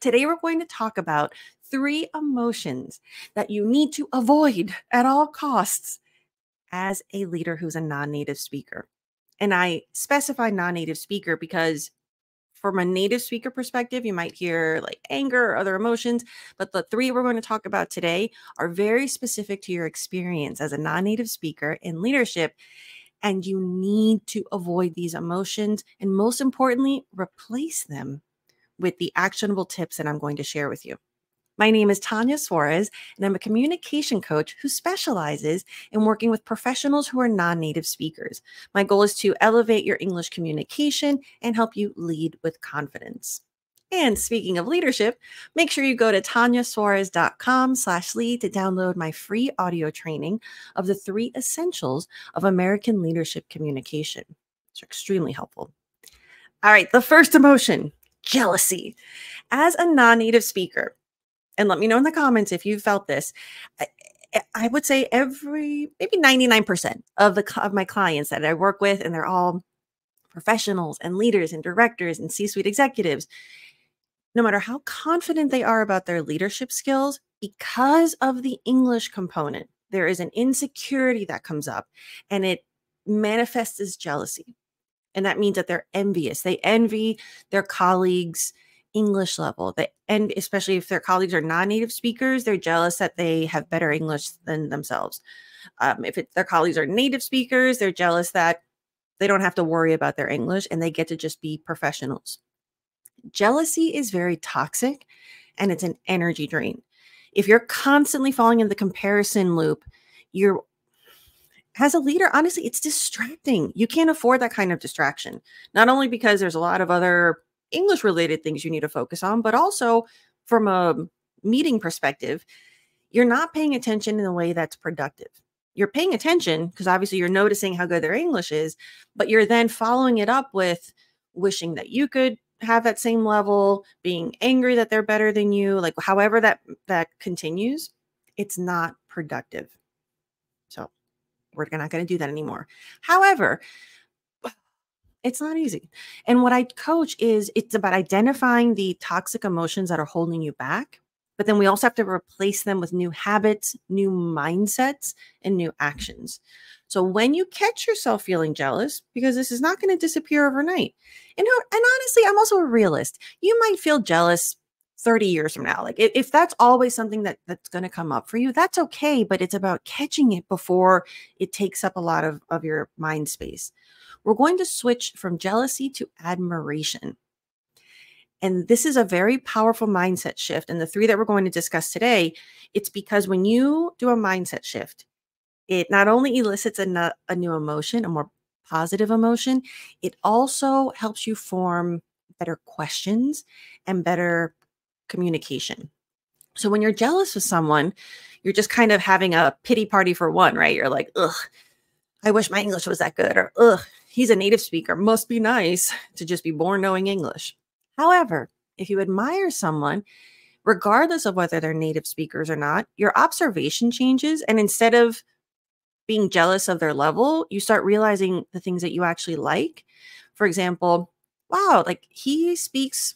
Today, we're going to talk about 3 emotions that you need to avoid at all costs as a leader who's a non native speaker. And I specify non native speaker because, from a native speaker perspective, you might hear like anger or other emotions, but the 3 we're going to talk about today are very specific to your experience as a non native speaker in leadership. And you need to avoid these emotions and, most importantly, replace them with the actionable tips that I'm going to share with you. My name is Tanya Suarez, and I'm a communication coach who specializes in working with professionals who are non-native speakers. My goal is to elevate your English communication and help you lead with confidence. And speaking of leadership, make sure you go to tanyasuarez.com/lead to download my free audio training of the 3 essentials of American leadership communication. It's extremely helpful. All right, the first emotion, jealousy. As a non-native speaker, and let me know in the comments if you felt this, I would say maybe 99% of my clients that I work with, and they're all professionals and leaders and directors and C-suite executives, no matter how confident they are about their leadership skills, because of the English component, there is an insecurity that comes up, and it manifests as jealousy. And that means that they're envious. They envy their colleagues' English level. And especially if their colleagues are non-native speakers, they're jealous that they have better English than themselves. If their colleagues are native speakers, they're jealous that they don't have to worry about their English and they get to just be professionals. Jealousy is very toxic, and it's an energy drain. If you're constantly falling in the comparison loop, as a leader, honestly, it's distracting. You can't afford that kind of distraction. Not only because there's a lot of other English related things you need to focus on, but also from a meeting perspective, you're not paying attention in a way that's productive. You're paying attention because obviously you're noticing how good their English is, but you're then following it up with wishing that you could have that same level, being angry that they're better than you, like however that continues, it's not productive. So we're not going to do that anymore. However, it's not easy. And what I coach is it's about identifying the toxic emotions that are holding you back. But then we also have to replace them with new habits, new mindsets, and new actions. So when you catch yourself feeling jealous, because this is not going to disappear overnight. And honestly, I'm also a realist. You might feel jealous 30 years from now. Like if that's always something that's going to come up for you, that's okay. But it's about catching it before it takes up a lot of your mind space. We're going to switch from jealousy to admiration. And this is a very powerful mindset shift. And the 3 that we're going to discuss today, it's because when you do a mindset shift, it not only elicits a new emotion, a more positive emotion, it also helps you form better questions and better communication. So when you're jealous of someone, you're just kind of having a pity party for one, right? You're like, ugh, I wish my English was that good. Or, ugh, he's a native speaker. Must be nice to just be born knowing English. However, if you admire someone, regardless of whether they're native speakers or not, your observation changes. And instead of being jealous of their level, you start realizing the things that you actually like. For example, wow, like he speaks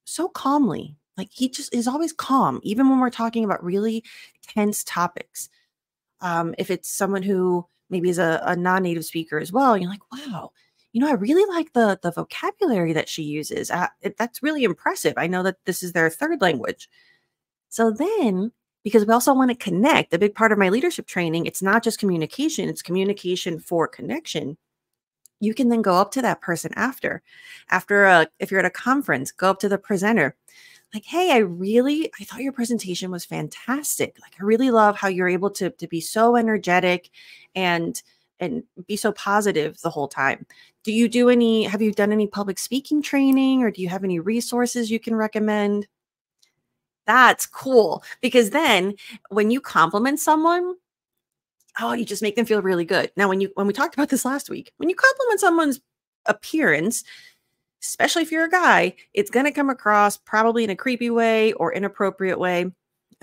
so calmly. Like he just is always calm, even when we're talking about really tense topics. If it's someone who maybe is a non-native speaker as well, you're like, wow, I really like the vocabulary that she uses. That's really impressive. I know that this is their 3rd language. So then, because we also want to connect, a big part of my leadership training, it's not just communication, it's communication for connection. You can then go up to that person if you're at a conference, go up to the presenter. Like, hey, I thought your presentation was fantastic. Like, I really love how you're able to be so energetic and be so positive the whole time. Have you done any public speaking training, or do you have any resources you can recommend? That's cool, because then when you compliment someone, you just make them feel really good. Now, when we talked about this last week, when you compliment someone's appearance, especially if you're a guy, it's going to come across probably in a creepy way or inappropriate way.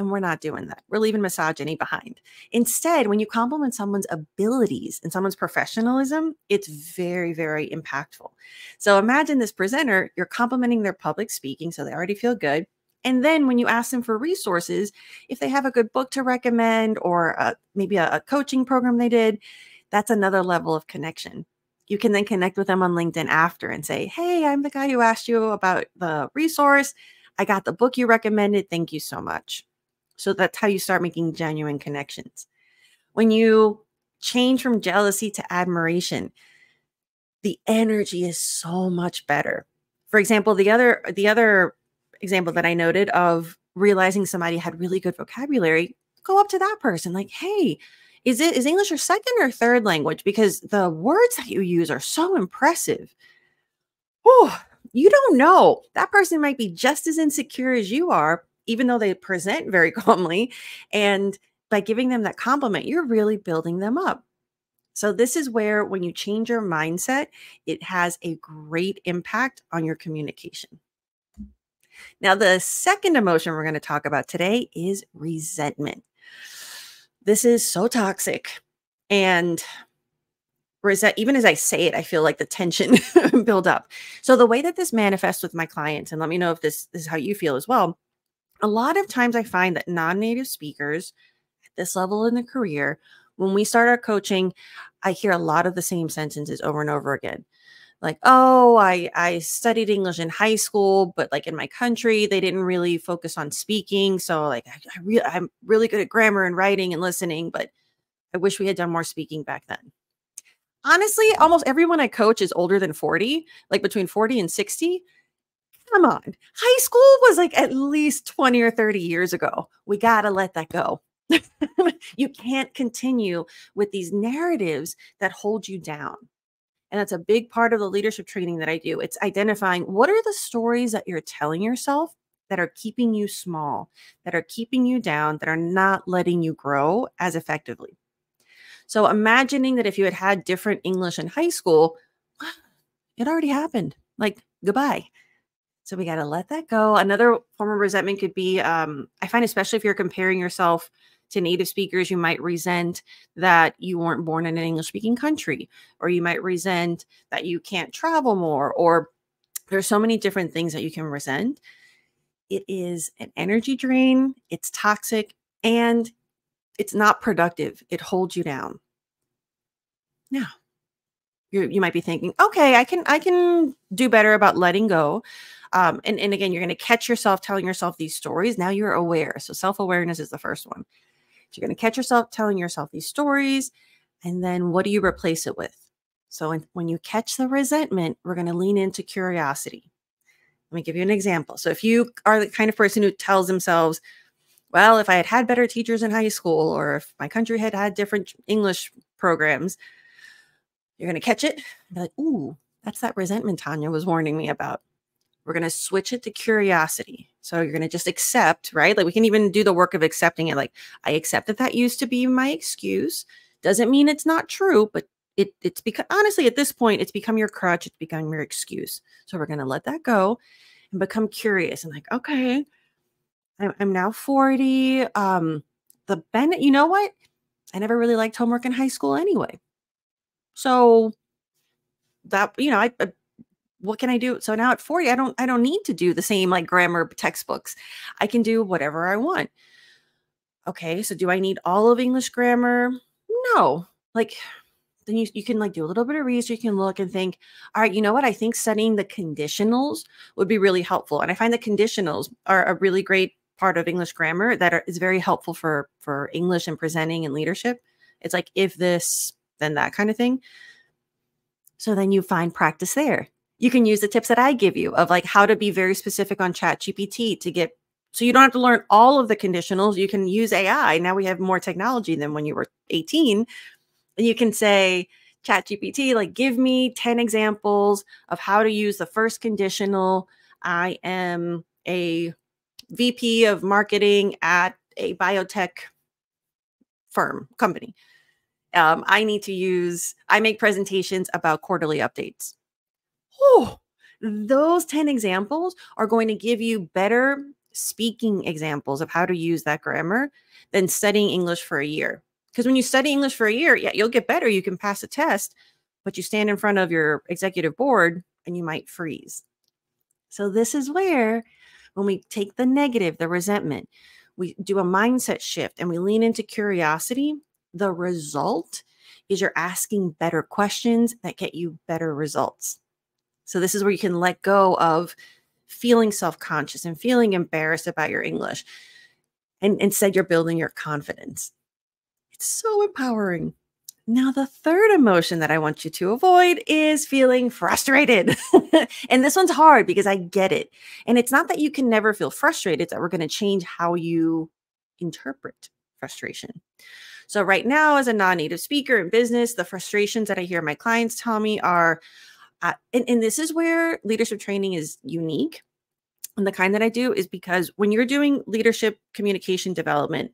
And we're not doing that. We're leaving misogyny behind. Instead, when you compliment someone's abilities and someone's professionalism, it's very, very impactful. So imagine this presenter, you're complimenting their public speaking, so they already feel good. And then when you ask them for resources, if they have a good book to recommend or maybe a coaching program they did, that's another level of connection. You can then connect with them on LinkedIn after and say, hey, I'm the guy who asked you about the resource. I got the book you recommended. Thank you so much. So that's how you start making genuine connections. When you change from jealousy to admiration, the energy is so much better. For example, the other example that I noted of realizing somebody had really good vocabulary, go up to that person like, hey, is English your second or third language? Because the words that you use are so impressive. Oh, you don't know. That person might be just as insecure as you are, even though they present very calmly. And by giving them that compliment, you're really building them up. So this is where when you change your mindset, it has a great impact on your communication. Now, the second emotion we're going to talk about today is resentment. This is so toxic. And even as I say it, I feel like the tension build up. So the way that this manifests with my clients, and let me know if this is how you feel as well. A lot of times I find that non-native speakers at this level in the career, when we start our coaching, I hear a lot of the same sentences over and over again. Like, oh, I studied English in high school, but like in my country, they didn't really focus on speaking. So like I'm really good at grammar and writing and listening, but I wish we had done more speaking back then. Honestly, almost everyone I coach is older than 40, like between 40 and 60. Come on. High school was like at least 20 or 30 years ago. We got to let that go. You can't continue with these narratives that hold you down. And that's a big part of the leadership training that I do. It's identifying what are the stories that you're telling yourself that are keeping you small, that are keeping you down, that are not letting you grow as effectively. So imagining that if you had had different English in high school, it already happened. Like, goodbye. So we got to let that go. Another form of resentment could be, I find, especially if you're comparing yourself to native speakers, you might resent that you weren't born in an English speaking country, or you might resent that you can't travel more, or there's so many different things that you can resent. It is an energy drain. It's toxic and it's not productive. It holds you down. Now, you might be thinking, okay, I can do better about letting go. And again, you're going to catch yourself telling yourself these stories. Now you're aware. So self-awareness is the first one. So you're going to catch yourself telling yourself these stories. And then what do you replace it with? So when you catch the resentment, we're going to lean into curiosity. Let me give you an example. So if you are the kind of person who tells themselves, well, if I had had better teachers in high school, or if my country had had different English programs, you're going to catch it and be like, ooh, that's that resentment Tanya was warning me about. We're going to switch it to curiosity. So you're going to just accept, right? Like we can even do the work of accepting it. Like I accept that that used to be my excuse. Doesn't mean it's not true, but it's because honestly, at this point, it's become your crutch. It's become your excuse. So we're going to let that go and become curious and like, okay, I'm now 40. You know what? I never really liked homework in high school anyway. So that, what can I do? So now at 40, I don't need to do the same like grammar textbooks. I can do whatever I want. Okay. So do I need all of English grammar? No. Like then you can like do a little bit of research. You can look and think, all right, you know what? I think studying the conditionals would be really helpful. And I find the conditionals are a really great part of English grammar that is very helpful for English and presenting and leadership. It's like, if this, then that kind of thing. So then you find practice there. You can use the tips that I give you of like how to be very specific on ChatGPT to get, so you don't have to learn all of the conditionals. You can use AI. Now we have more technology than when you were 18. And you can say, ChatGPT, like, give me 10 examples of how to use the first conditional. I am a VP of marketing at a biotech company. I make presentations about quarterly updates. Oh, those 10 examples are going to give you better speaking examples of how to use that grammar than studying English for a year. Because when you study English for a year, yeah, you'll get better. You can pass a test, but you stand in front of your executive board and you might freeze. So this is where, when we take the negative, the resentment, we do a mindset shift and we lean into curiosity, the result is you're asking better questions that get you better results. So this is where you can let go of feeling self-conscious and feeling embarrassed about your English. And instead, you're building your confidence. It's so empowering. Now, the third emotion that I want you to avoid is feeling frustrated. And this one's hard because I get it. And it's not that you can never feel frustrated, it's that we're going to change how you interpret frustration. So right now, as a non-native speaker in business, the frustrations that I hear my clients tell me are, and this is where leadership training is unique. And the kind that I do is because when you're doing leadership communication development,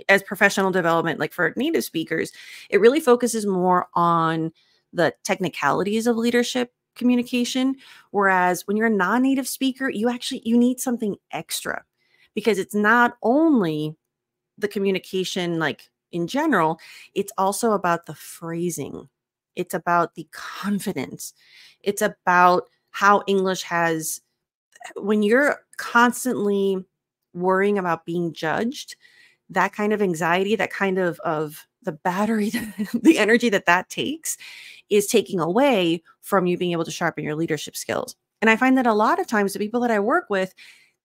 as professional development, like for native speakers, it really focuses more on the technicalities of leadership communication. Whereas when you're a non-native speaker, you need something extra, because it's not only the communication, like in general, it's also about the phrasing. It's about the confidence. It's about how English has, when you're constantly worrying about being judged, that kind of anxiety, that kind of the battery, the energy that takes is taking away from you being able to sharpen your leadership skills. And I find that a lot of times the people that I work with,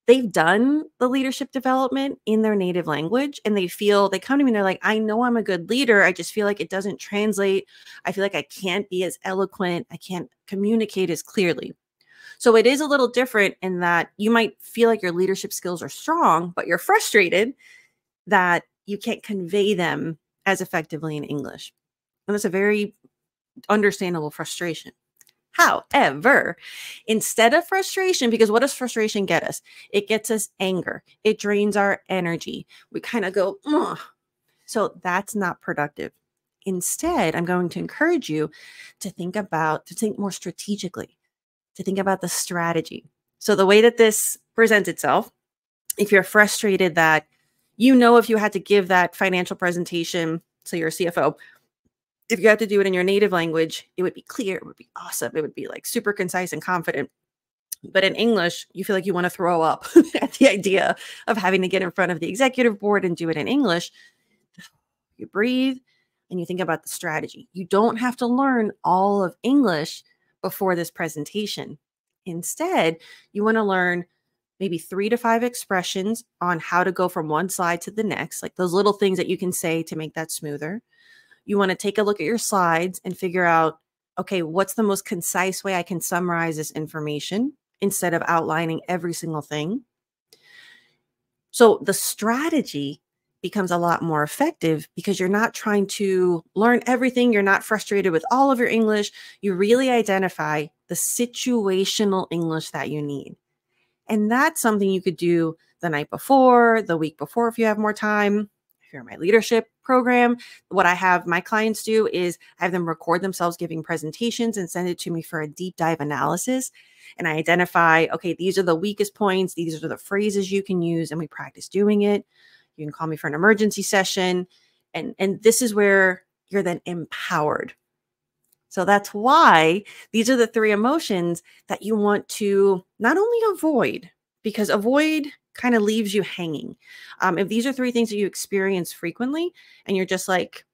they've done the leadership development in their native language and they come to me and they're like, I know I'm a good leader. I just feel like it doesn't translate. I feel like I can't be as eloquent. I can't communicate as clearly. So it is a little different in that you might feel like your leadership skills are strong, but you're frustrated that you can't convey them as effectively in English. And that's a very understandable frustration. However, instead of frustration, because what does frustration get us? It gets us anger. It drains our energy. We kind of go, ugh. So that's not productive. Instead, I'm going to encourage you to think more strategically, to think about the strategy. So the way that this presents itself, if you're frustrated that, if you had to give that financial presentation, so you're a CFO, if you had to do it in your native language, it would be clear, it would be awesome, it would be like super concise and confident. But in English, you feel like you want to throw up at the idea of having to get in front of the executive board and do it in English. You breathe and you think about the strategy. You don't have to learn all of English before this presentation. Instead, you want to learn maybe 3 to 5 expressions on how to go from one slide to the next, like those little things that you can say to make that smoother. You want to take a look at your slides and figure out, okay, what's the most concise way I can summarize this information instead of outlining every single thing. So the strategy becomes a lot more effective because you're not trying to learn everything. You're not frustrated with all of your English. You really identify the situational English that you need. And that's something you could do the night before, the week before, if you have more time. If you're in my leadership program, what I have my clients do is I have them record themselves giving presentations and send it to me for a deep dive analysis. And I identify, okay, these are the weakest points. These are the phrases you can use. And we practice doing it. You can call me for an emergency session. And this is where you're then empowered. So that's why these are the 3 emotions that you want to not only avoid, because avoid kind of leaves you hanging. If these are 3 things that you experience frequently and you're just like,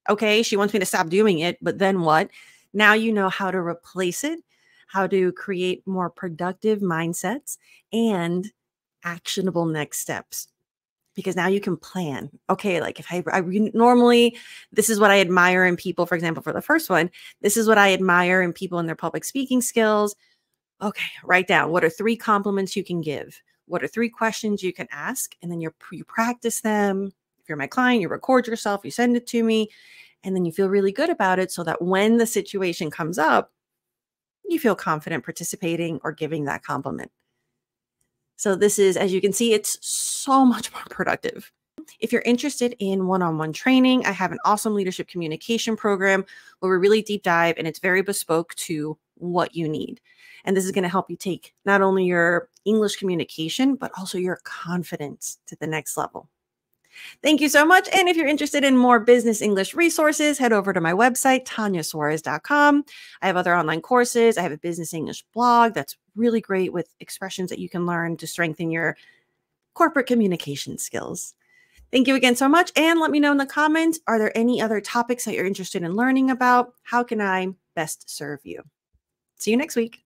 okay, she wants me to stop doing it, but then what? Now you know how to replace it, how to create more productive mindsets and actionable next steps. Because now you can plan. Okay, like if normally, this is what I admire in people, for example, for the first one, this is what I admire in people in their public speaking skills. Okay, write down, what are 3 compliments you can give? What are 3 questions you can ask? And then you practice them. If you're my client, you record yourself, you send it to me, and then you feel really good about it so that when the situation comes up, you feel confident participating or giving that compliment. So this is, as you can see, it's so much more productive. If you're interested in one-on-one training, I have an awesome leadership communication program where we really deep dive and it's very bespoke to what you need. And this is going to help you take not only your English communication, but also your confidence to the next level. Thank you so much. And if you're interested in more business English resources, head over to my website, tanyasuarez.com. I have other online courses. I have a business English blog that's really great with expressions that you can learn to strengthen your corporate communication skills. Thank you again so much. And let me know in the comments, are there any other topics that you're interested in learning about? How can I best serve you? See you next week.